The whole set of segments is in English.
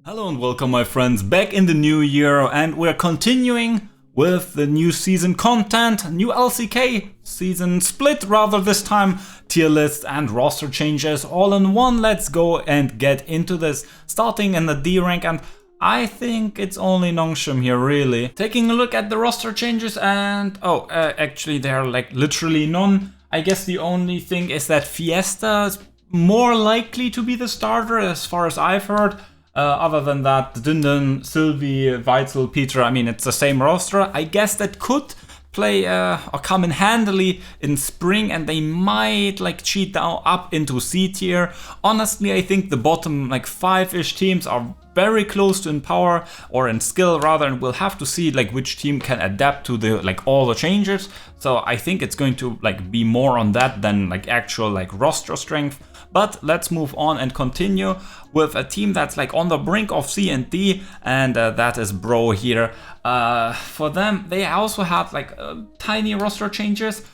Hello and welcome my friends, back in the new year, and we're continuing with the new season content, new LCK season split rather this time, tier list and roster changes all in one. Let's go and get into this, starting in the D rank, and I think it's only Nongshim here really. Taking a look at the roster changes and actually there are like literally none. I guess the only thing is that Fiesta is more likely to be the starter as far as I've heard. Other than that, Dindon, Sylvie, Weitzel, Peter, I mean, it's the same roster. I guess that could play or come in handily in Spring, and they might like cheat down up into C tier. Honestly, I think the bottom like 5-ish teams are very close to in power or in skill rather, and we'll have to see like which team can adapt to the like all the changes. So I think it's going to like be more on that than like actual like roster strength. But let's move on and continue with a team that's like on the brink of C and D, and that is Bro here. For them, they also had like tiny roster changes.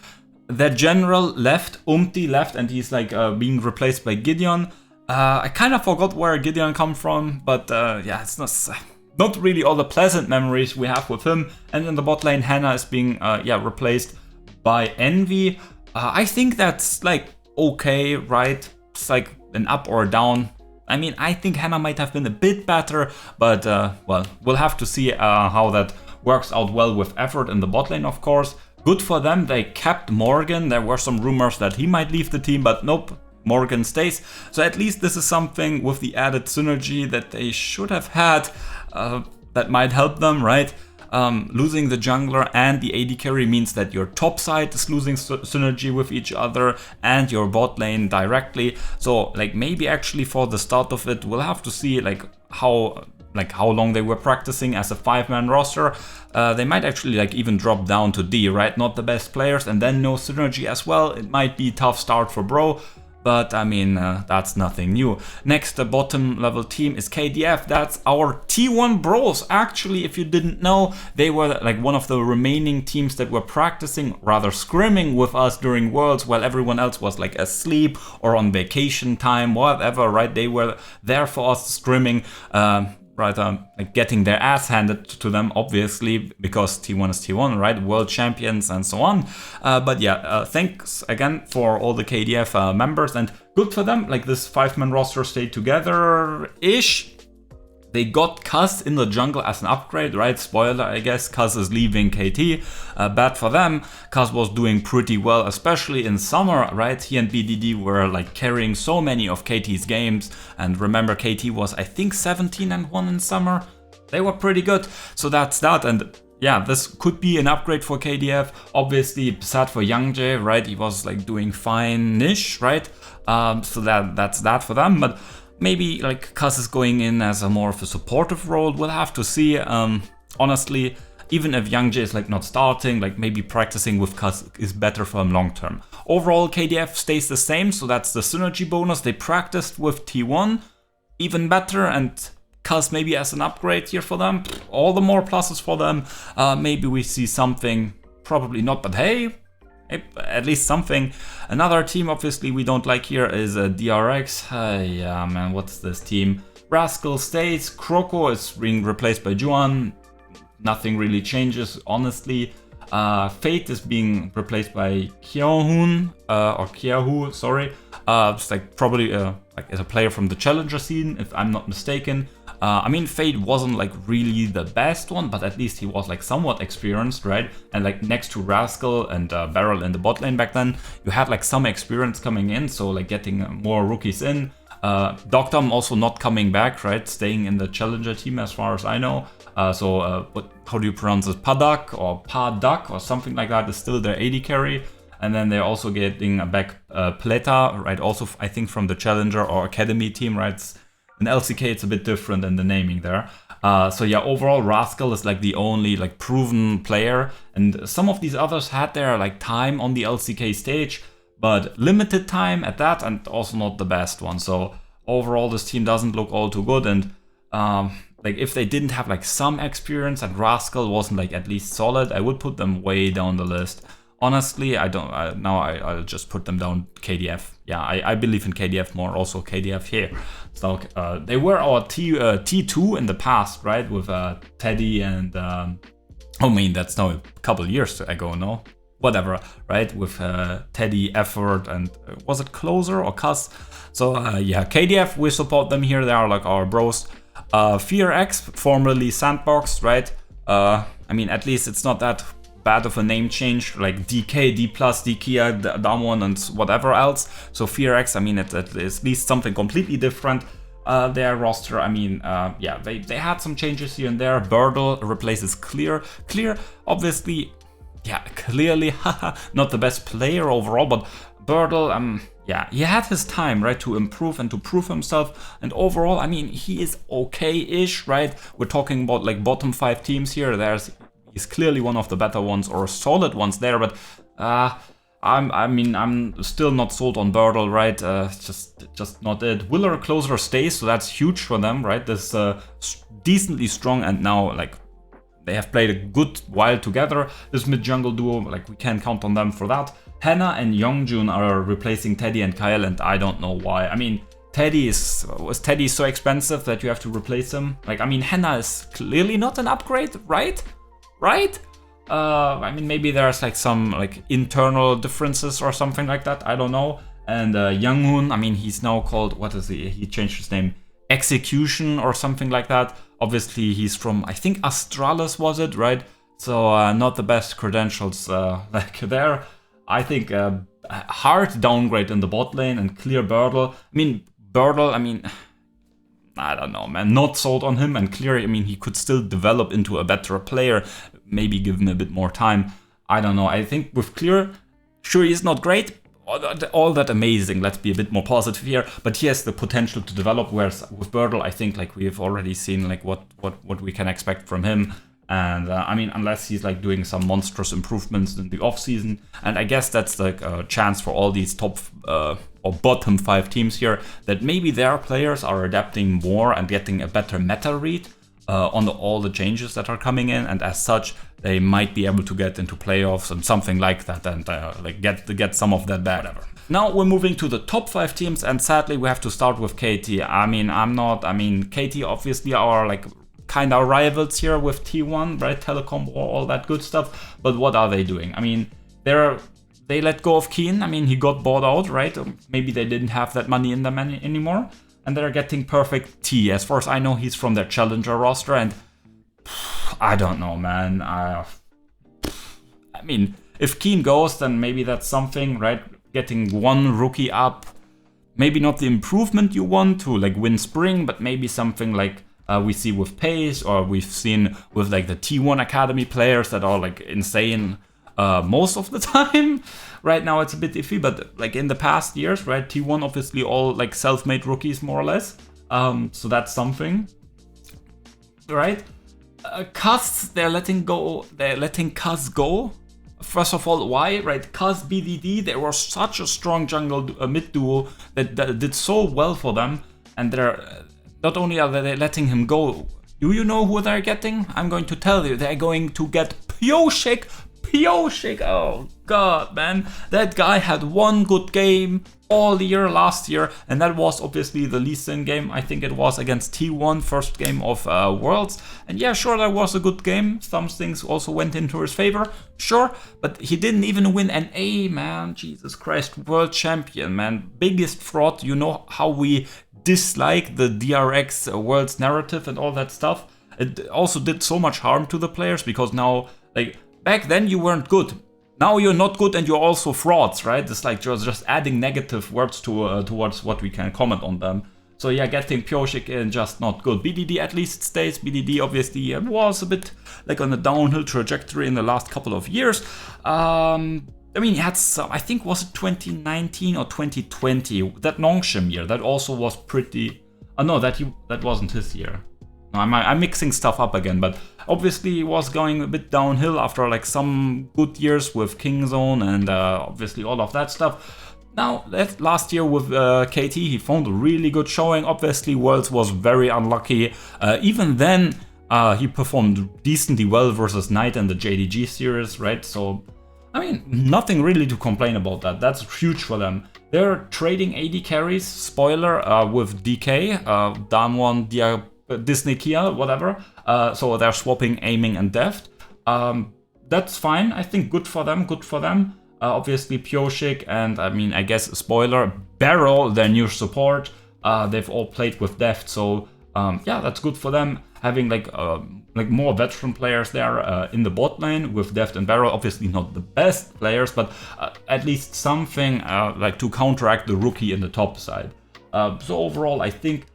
The general left, Umti left, and he's like being replaced by Gideon. I kind of forgot where Gideon come from, but yeah, it's not really all the pleasant memories we have with him. And in the bot lane, Hannah is being replaced by Envy. I think that's like okay, right? It's like an up or down. I mean, I think Hannah might have been a bit better, but well, we'll have to see how that works out well with effort in the bot lane, of course. Good for them, they kept Morgan. There were some rumors that he might leave the team, but nope, Morgan stays. So at least this is something with the added synergy that they should have had that might help them, right? Losing the jungler and the AD carry means that your top side is losing synergy with each other and your bot lane directly. So like maybe actually for the start of it, we'll have to see like how long they were practicing as a 5-man roster. They might actually like even drop down to D, right? Not the best players, and then no synergy as well. It might be a tough start for Bro. But I mean, that's nothing new. Next, the bottom level team is KDF. That's our T1 bros. Actually, if you didn't know, they were like one of the remaining teams that were practicing, rather scrimming with us during Worlds while everyone else was like asleep or on vacation time, whatever, right? They were there for us scrimming. Like getting their ass handed to them, obviously, because T1 is T1, right? World champions and so on. But yeah, thanks again for all the KDF members, and good for them. Like this 5-man roster stayed together-ish. They got Kaz in the jungle as an upgrade, right? Spoiler, I guess. Kaz is leaving KT. Bad for them. Kaz was doing pretty well, especially in summer, right? He and BDD were like carrying so many of KT's games. And remember, KT was, I think, 17-1 in summer. They were pretty good. So that's that. And yeah, this could be an upgrade for KDF. Obviously, sad for GenG, right? He was like doing fine-ish, right? So that's that for them. But maybe like Kaz is going in as a more of a supportive role. We'll have to see. Honestly, even if GenG is like not starting, like maybe practicing with Kaz is better for him long term. Overall, KDF stays the same, so that's the synergy bonus. They practiced with T1 even better, and Kaz maybe as an upgrade here for them. All the more pluses for them. Maybe we see something, probably not, but hey, at least something. Another team obviously we don't like here is DRX. Yeah, man, what's this team? Rascal stays, Kroko is being replaced by Juan. Nothing really changes, honestly. Fate is being replaced by Kyohun, or Kyahu, sorry. It's like probably like as a player from the Challenger scene, if I'm not mistaken. I mean, Fate wasn't like really the best one, but at least he was like somewhat experienced, right? And like next to Rascal and Beryl in the bot lane back then, you had like some experience coming in, so like getting more rookies in. Doctom also not coming back, right? Staying in the Challenger team as far as I know. How do you pronounce it? Padak or Padak or something like that is still their AD carry. And then they're also getting back Pleta, right? Also, I think from the Challenger or Academy team, right? In LCK, it's a bit different in the naming there. So yeah, overall, Rascal is like the only like proven player. And some of these others had their like time on the LCK stage, but limited time at that, and also not the best one. So overall, this team doesn't look all too good. And like if they didn't have like some experience and Rascal wasn't like at least solid, I would put them way down the list. Honestly, I don't. I'll just put them down KDF. Yeah, I believe in KDF more. Also KDF here. So they were our T2 in the past, right? With Teddy and I mean that's now a couple years ago, no? Whatever, right? With Teddy, Effort, and was it Closer or Cuss? So yeah, KDF, we support them here. They are like our bros. FearX, formerly Sandbox, right? I mean, at least it's not that bad of a name change, like DK, D+, DKIA, Damwon, and whatever else. So FearX, I mean, it's at least something completely different. Their roster, I mean, yeah, they had some changes here and there. Birdle replaces Clear. Clear, obviously, yeah, clearly, not the best player overall, but Birdle, yeah, he had his time, right, to improve and to prove himself. And overall, I mean, he is okay-ish, right? We're talking about like bottom 5 teams here. He's clearly one of the better ones or solid ones there, but I'm still not sold on Birdle, right? Just not it. Willer Closer stays, so that's huge for them, right? This decently strong, and now like they have played a good while together. This mid-jungle duo, like we can count on them for that. Hannah and Youngjun are replacing Teddy and Kyle, and I don't know why. I mean, was Teddy so expensive that you have to replace him? Like, I mean, Hannah is clearly not an upgrade, right? Right? I mean, maybe there's like some like internal differences or something like that. I don't know. And Younghoon, I mean, he's now called, what is he? He changed his name, Execution or something like that. Obviously, he's from, I think, Astralis, was it, right? So not the best credentials like there. I think hard downgrade in the bot lane and clear Birdle. I mean, Birdle, I mean, I don't know, man. Not sold on him. And clear, I mean, he could still develop into a better player. Maybe give him a bit more time. I don't know. I think with clear, sure, he's not great. All that amazing. Let's be a bit more positive here. But he has the potential to develop. Whereas with Birdle, I think like we've already seen like what we can expect from him. And I mean, unless he's like doing some monstrous improvements in the off season, and I guess that's like a chance for all these top or bottom 5 teams here that maybe their players are adapting more and getting a better meta read on all the changes that are coming in, and as such, they might be able to get into playoffs and something like that, and like get some of that back. Whatever. Now we're moving to the top 5 teams, and sadly we have to start with KT. I mean, KT obviously are like kind of rivals here with T1, right? Telecom, all that good stuff. But what are they doing? I mean, they let go of Keen. I mean, he got bought out, right? Maybe they didn't have that money in them anymore. And they're getting Perfect T. As far as I know, he's from their Challenger roster. And I don't know, man. I mean, if Keen goes, then maybe that's something, right? Getting one rookie up. Maybe not the improvement you want to like win Spring, but maybe something like we see with Pace, or we've seen with like the T1 Academy players that are like insane most of the time. Right now it's a bit iffy, but like in the past years, right, T1 obviously all like self-made rookies more or less. So that's something, right? Cuss, they're letting Cuss go. First of all, why? Right, Cuss, BDD, they were such a strong jungle mid duo that did so well for them, and they're not only are they letting him go, do you know who they're getting? I'm going to tell you. They're going to get Pioshik. Oh god, man. That guy had one good game all year last year, and that was obviously the Lee Sin game. I think it was against T1, first game of Worlds. And yeah, sure, that was a good game. Some things also went into his favor, sure. But he didn't even win an A, man. Jesus Christ, world champion, man. Biggest fraud. You know how we dislike the DRX Worlds narrative and all that stuff. It also did so much harm to the players, because now, like, back then you weren't good. Now you're not good and you're also frauds, right? It's like just adding negative words towards what we can comment on them. So yeah, getting Pioshik in, just not good. BDD at least stays. BDD obviously was a bit like on a downhill trajectory in the last couple of years. I mean, he had some, I think was it 2019 or 2020, that Nongshim year, that also was pretty, no, that wasn't his year. No, I'm mixing stuff up again, but obviously he was going a bit downhill after like some good years with Kingzone and obviously all of that stuff. Now, last year with KT, he found a really good showing. Obviously, Worlds was very unlucky. Even then, he performed decently well versus Knight in the JDG series, right? So, I mean, nothing really to complain about that. That's huge for them. They're trading AD carries, spoiler, with DK, Danwon, Disney Kia, whatever. So they're swapping aiming and deft. That's fine. I think good for them, good for them. Obviously Pioshik and, I mean, I guess, spoiler, Barrel, their new support. They've all played with deft, so yeah, that's good for them. Having like more veteran players there in the bot lane with deft and Barrel. Obviously not the best players, but at least something like to counteract the rookie in the top side. So overall, I think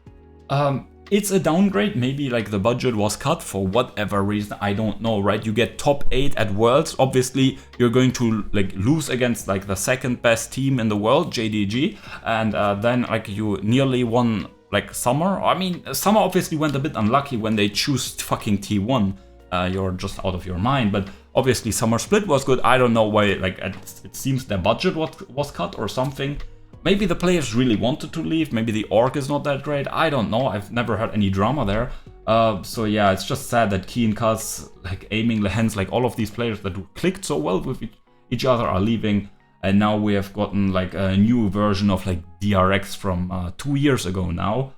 it's a downgrade. Maybe like the budget was cut for whatever reason, I don't know, right? You get top 8 at Worlds. Obviously, you're going to like lose against like the second best team in the world, JDG, and then like you nearly won like Summer. I mean, Summer obviously went a bit unlucky when they choose fucking T1. You're just out of your mind, but obviously Summer Split was good. I don't know why, like it seems their budget was cut or something. Maybe the players really wanted to leave. Maybe the org is not that great. I don't know. I've never heard any drama there. So yeah, it's just sad that Key and Cuz, like aiming, Lehens, like all of these players that clicked so well with each other are leaving. And now we have gotten like a new version of like DRX from 2 years ago now.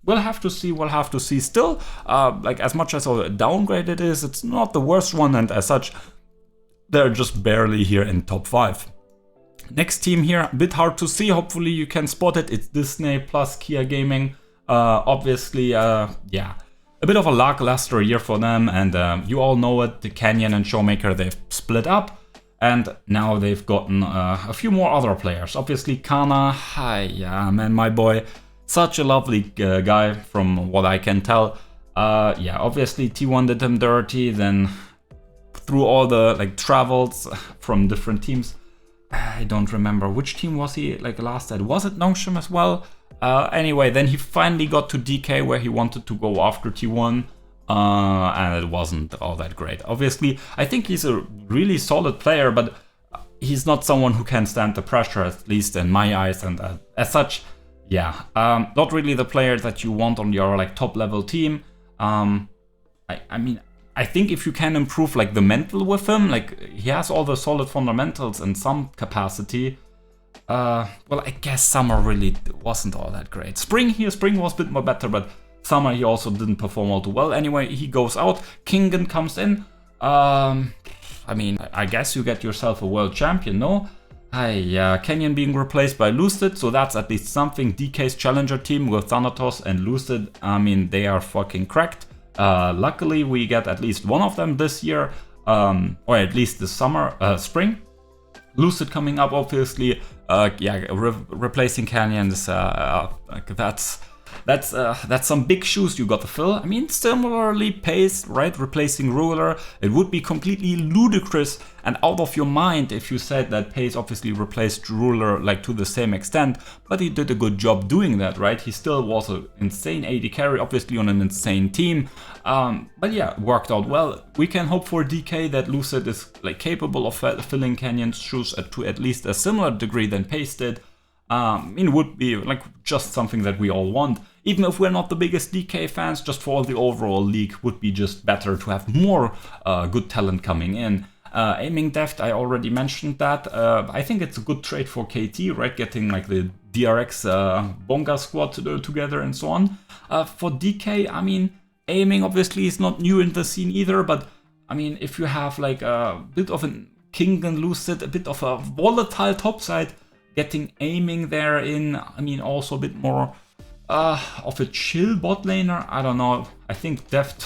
We'll have to see, we'll have to see. Still, like as much as a downgrade it is, it's not the worst one. And as such, they're just barely here in top 5. Next team here, a bit hard to see. Hopefully you can spot it. It's Disney plus Kia Gaming. Obviously, yeah, a bit of a lackluster year for them. And you all know it, the Canyon and Showmaker, they've split up. And now they've gotten a few more other players. Obviously, Kana, hi, yeah, man, my boy. Such a lovely guy from what I can tell. Yeah, obviously T1 did him dirty. Then through all the like travels from different teams, I don't remember which team was he like last at. Was it Nongshim as well? Anyway, then he finally got to DK where he wanted to go after T1. And it wasn't all that great. Obviously, I think he's a really solid player, but he's not someone who can stand the pressure, at least in my eyes. And as such, yeah, not really the player that you want on your like top level team. I mean, I think if you can improve like the mental with him, like he has all the solid fundamentals in some capacity. Well, I guess Summer really wasn't all that great. Spring was a bit more better, but Summer he also didn't perform all too well. Anyway, he goes out. Kingen comes in. I mean, I guess you get yourself a world champion, no? Canyon being replaced by Lucid, so that's at least something. DK's challenger team with Thanatos and Lucid, I mean, they are fucking cracked. Luckily, we get at least one of them this year, or at least this spring. Lucid coming up, obviously. Yeah, replacing Canyon is that's some big shoes you got to fill. I mean, similarly paced, right? Replacing Ruler. It would be completely ludicrous and out of your mind if you said that Pace obviously replaced Ruler like to the same extent, but he did a good job doing that, right? He still was an insane AD carry, obviously on an insane team. But yeah, worked out well. We can hope for DK that Lucid is like capable of filling Canyon's shoes to at least a similar degree than Pace did. It would be like just something that we all want. Even if we're not the biggest DK fans, just for the overall league would be just better to have more good talent coming in. Aiming deft, I already mentioned that. I think it's a good trade for KT, right? Getting like the DRX Bonga squad together and so on. For DK, I mean, aiming obviously is not new in the scene either, but I mean, if you have like a bit of a King and Lucid, a bit of a volatile topside, getting aiming there in, I mean, also a bit more of a chill bot laner. I don't know. I think Deft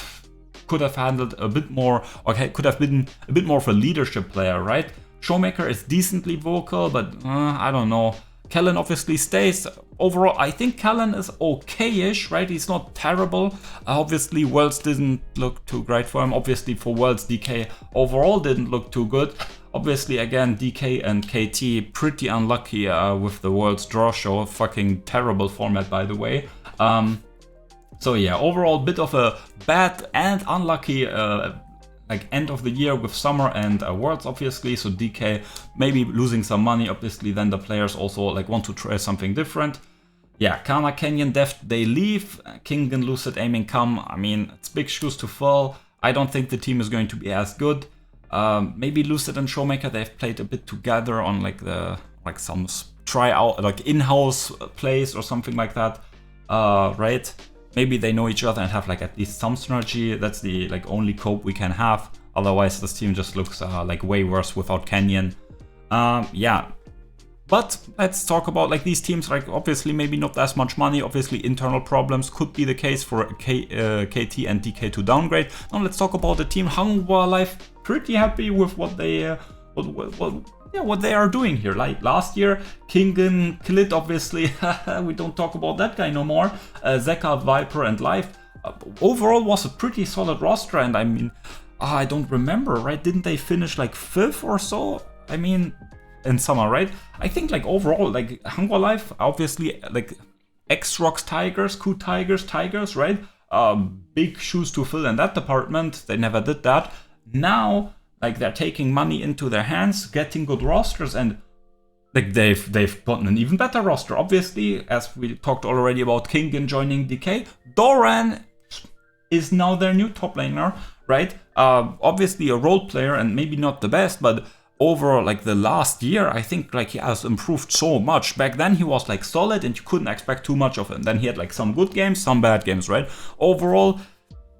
could have handled a bit more, or could have been a bit more of a leadership player, right? Showmaker is decently vocal, but I don't know. Kellen obviously stays. Overall, I think Kellen is okay-ish, right? He's not terrible. Obviously, Worlds didn't look too great for him. Obviously, for Worlds, DK overall didn't look too good. Obviously, again, DK and KT pretty unlucky with the Worlds draw show. Fucking terrible format, by the way. So yeah, overall, bit of a bad and unlucky like end of the year with Summer and Worlds, obviously. So DK maybe losing some money. Obviously, then the players also like want to try something different. Yeah, Kana, Canyon, Deft, they leave. King and Lucid aiming come. I mean, it's big shoes to fill. I don't think the team is going to be as good. Maybe Lucid and Showmaker, they've played a bit together on like some tryout, like in-house plays or something like that, right? Maybe they know each other and have like at least some synergy. That's the like only cope we can have. Otherwise, this team just looks like way worse without Canyon. Yeah. But let's talk about like these teams, like obviously maybe not as much money, obviously internal problems could be the case for KT and DK to downgrade. Now let's talk about the team. Hanwha Life pretty happy with what they what they are doing here. Like last year, Kingen, Klit obviously, we don't talk about that guy no more. Zeka, Viper and Life overall was a pretty solid roster, and I mean, I don't remember, right? Didn't they finish like 5th or so? I mean, in summer, right? I think like overall, like Hanwha Life, obviously like X-Rocks Tigers, Ku Tigers, right? Big shoes to fill in that department. They never did that. Now, like they're taking money into their hands, getting good rosters, and like they've gotten an even better roster. Obviously, as we talked already about Kingen joining DK, Doran is now their new top laner, right? Obviously a role player and maybe not the best, but overall, like the last year, I think like he has improved so much. Back then he was like solid and you couldn't expect too much of him. Then he had like some good games, some bad games, right? Overall,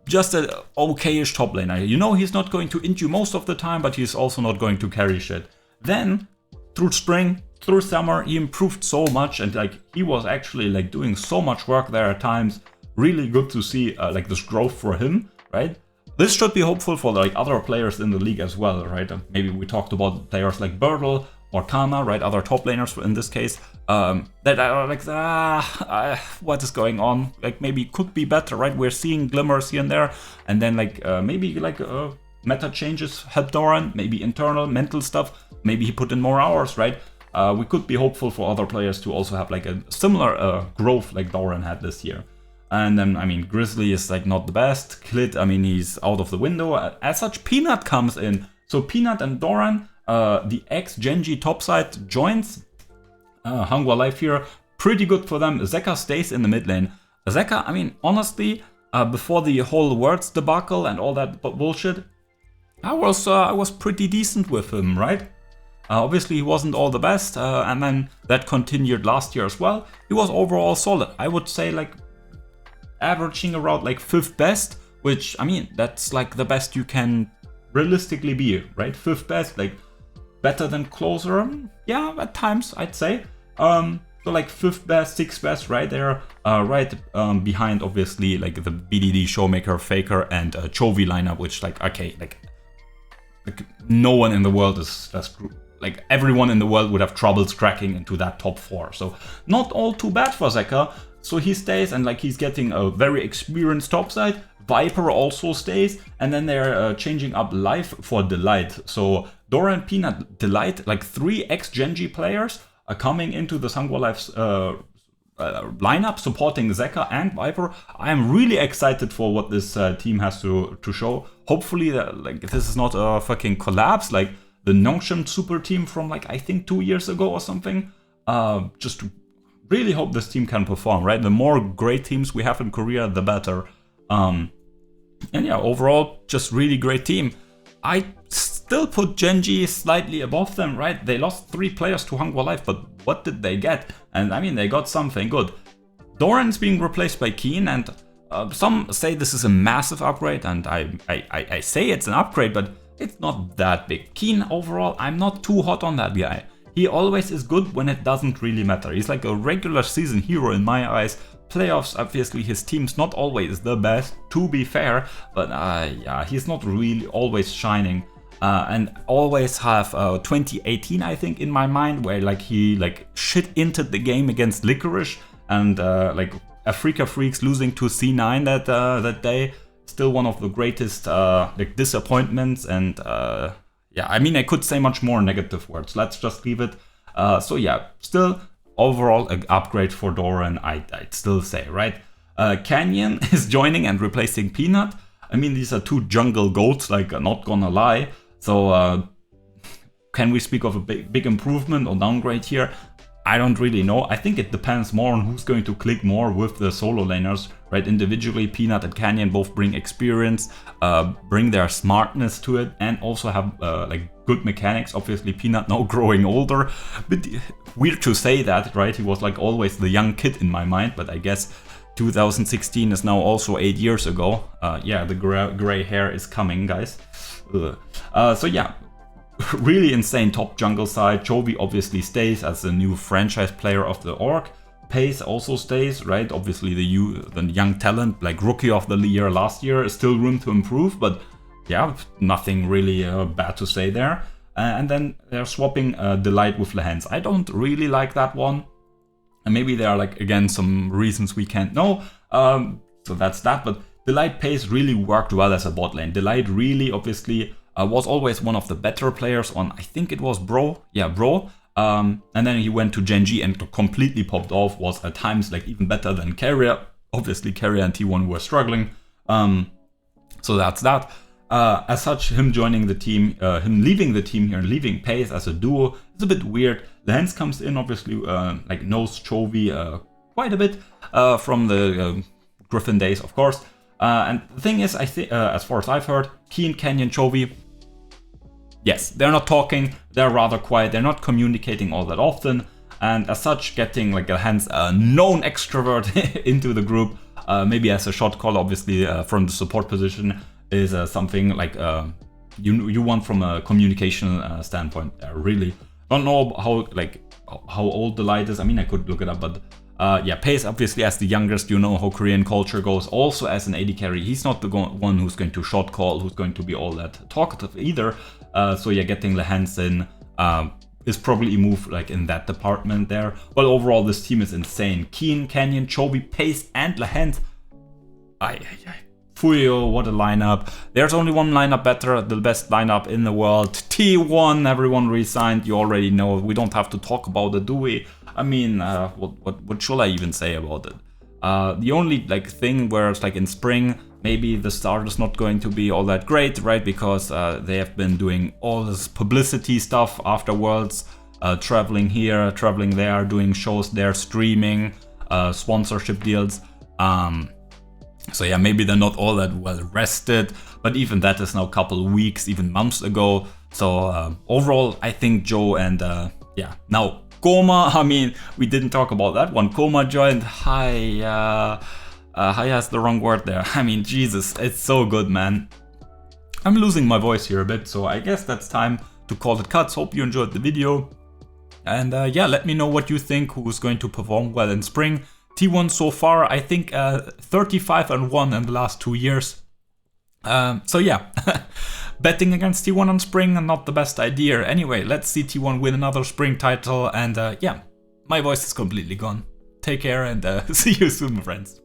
just an okay-ish top laner. You know he's not going to int you most of the time, but he's also not going to carry shit. Then, through spring, through summer, he improved so much, and like he was actually like doing so much work there at times. Really good to see like this growth for him, right? This should be hopeful for like other players in the league as well, right? Maybe we talked about players like Birdle or Kana, right? Other top laners in this case, that are like, what is going on? Like maybe could be better, right? We're seeing glimmers here and there, and then like maybe like meta changes help Doran, maybe internal mental stuff. Maybe he put in more hours, right? We could be hopeful for other players to also have like a similar growth like Doran had this year. And then, I mean, Grizzly is like not the best. Klit, I mean, he's out of the window. As such, Peanut comes in. So Peanut and Doran, the ex-GenG topside joins Hanwha Life here. Pretty good for them. Zeka stays in the mid lane. Zeka, I mean, honestly, before the whole words debacle and all that bullshit, I was pretty decent with him, right? Obviously, he wasn't all the best, and then that continued last year as well. He was overall solid. I would say like averaging around like 5th best, which, I mean, that's like the best you can realistically be, right? 5th best, like better than closer, yeah, at times I'd say. So like 5th best, 6th best, right there, right behind obviously like the BDD, Showmaker, Faker, and Chovy lineup, which like okay, like no one in the world is like everyone in the world would have troubles cracking into that top 4. So not all too bad for Zeka. So he stays, and like he's getting a very experienced topside. Viper also stays, and then they're changing up Life for Delight. So Doran, Peanut, Delight, like 3 ex-GenG players are coming into the Hanwha Life's lineup, supporting Zeka and Viper. I'm really excited for what this team has to show. Hopefully, like this is not a fucking collapse like the Nongshim super team from like I think 2 years ago or something. Just to really hope this team can perform, right? The more great teams we have in Korea, the better. And yeah, overall, just really great team. I still put GenG slightly above them, right? They lost 3 players to Hanwha Life, but what did they get? And I mean, they got something good. Doran's being replaced by Keen, and some say this is a massive upgrade, and I say it's an upgrade, but it's not that big. Keen overall, I'm not too hot on that guy. He always is good when it doesn't really matter. He's like a regular season hero in my eyes. Playoffs, obviously his team's not always the best, to be fair, but yeah, he's not really always shining. And always have 2018, I think, in my mind, where like he like shit entered the game against Licorice, and like Africa Freaks losing to C9 that day. Still one of the greatest like disappointments, and yeah, I mean, I could say much more negative words. Let's just leave it. So yeah, still overall an upgrade for Doran, I'd still say, right? Canyon is joining and replacing Peanut. I mean, these are 2 jungle goats, like not gonna lie. So can we speak of a big improvement or downgrade here? I don't really know. I think it depends more on who's going to click more with the solo laners, right? Individually, Peanut and Canyon both bring experience, bring their smartness to it, and also have like good mechanics. Obviously, Peanut now growing older, but weird to say that, right? He was like always the young kid in my mind, but I guess 2016 is now also 8 years ago. Yeah, the gray hair is coming, guys. So yeah. Really insane top jungle side. Chovy obviously stays as the new franchise player of the org. Pace also stays, right? Obviously the young talent, like rookie of the year last year, is still room to improve, but yeah, nothing really bad to say there. And then they're swapping Delight with Lehens. I don't really like that one. And maybe there are, like, again, some reasons we can't know. So that's that, but Delight Pace really worked well as a bot lane. Delight really, obviously, was always one of the better players on, I think it was Bro. Yeah, Bro. And then he went to GenG and completely popped off, was at times like even better than Carrier. Obviously, Carrier and T1 were struggling. So that's that. As such, him joining the team, him leaving the team here and leaving Pace as a duo is a bit weird. Lance comes in, obviously, like knows Chovy quite a bit from the Griffin days, of course. And the thing is, I think, as far as I've heard, Keen, Canyon, Chovy, yes, they're not talking, they're rather quiet, they're not communicating all that often, and as such, getting like a known extrovert into the group, maybe as a shot call, obviously, from the support position, is something like you want from a communication standpoint. Really, don't know how old the light is. I mean, I could look it up, but yeah, Pace obviously as the youngest, you know how Korean culture goes. Also as an AD carry, he's not the one who's going to shot call, who's going to be all that talkative either. So yeah, getting Lehens in is probably a move like in that department there. But overall, this team is insane. Keen, Canyon, Chovy, Pace, and Lehens. Fuyo, what a lineup. There's only one lineup better, the best lineup in the world. T1, everyone resigned, you already know. We don't have to talk about it, do we? I mean, what should I even say about it? The only like thing where it's like in spring, maybe the start is not going to be all that great, right? Because they have been doing all this publicity stuff afterwards, traveling here, traveling there, doing shows there, streaming, sponsorship deals. So yeah, maybe they're not all that well rested, but even that is now a couple of weeks, even months ago. So overall, I think Joe and yeah, now Koma, I mean, we didn't talk about that one. Koma joined. Hi has the wrong word there. I mean, Jesus, it's so good, man. I'm losing my voice here a bit, so I guess that's time to call it cuts. Hope you enjoyed the video. And yeah, let me know what you think, who's going to perform well in spring. T1 so far, I think 35-1 in the last 2 years. So yeah, betting against T1 on spring, not the best idea. Anyway, let's see T1 win another spring title. And yeah, my voice is completely gone. Take care and see you soon, my friends.